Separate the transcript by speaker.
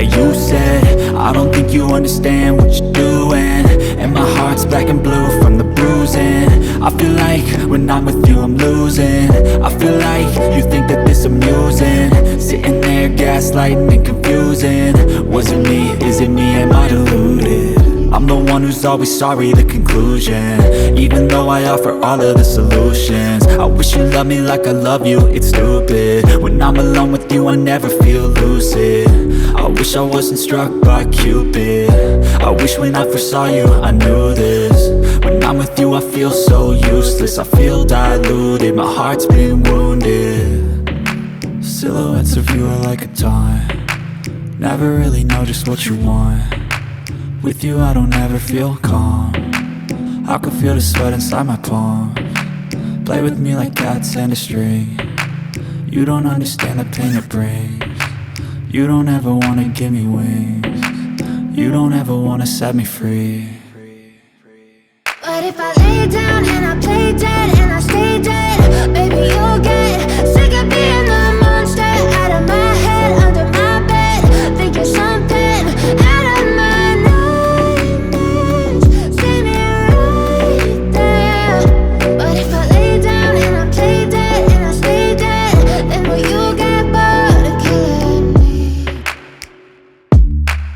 Speaker 1: you said. I don't think you understand what you're doing, and my heart's black and blue from the bruising. I feel like when I'm with you I'm losing. I feel like you think that this amusing, sitting there gaslighting and confusing. Was it me? Is it me? Am I deluded? I'm the one who's always sorry, the conclusion, even though I offer all of the solutions. I wish you loved me like I love you, it's stupid. When I'm alone with you I never feel lucid. I wish I wasn't struck by Cupid. I wish when I first saw you I knew this. When I'm with you I feel so useless, I feel diluted, my heart's been wounded. Silhouettes of you are like a taunt, never really know just what you want. With you I don't ever feel calm, I can feel the sweat inside my palm. Play with me like cats and a string, you don't understand the pain it brings. You don't ever wanna give me wings, you don't ever wanna set me free.
Speaker 2: But if I lay down and I play dead and I stay dead,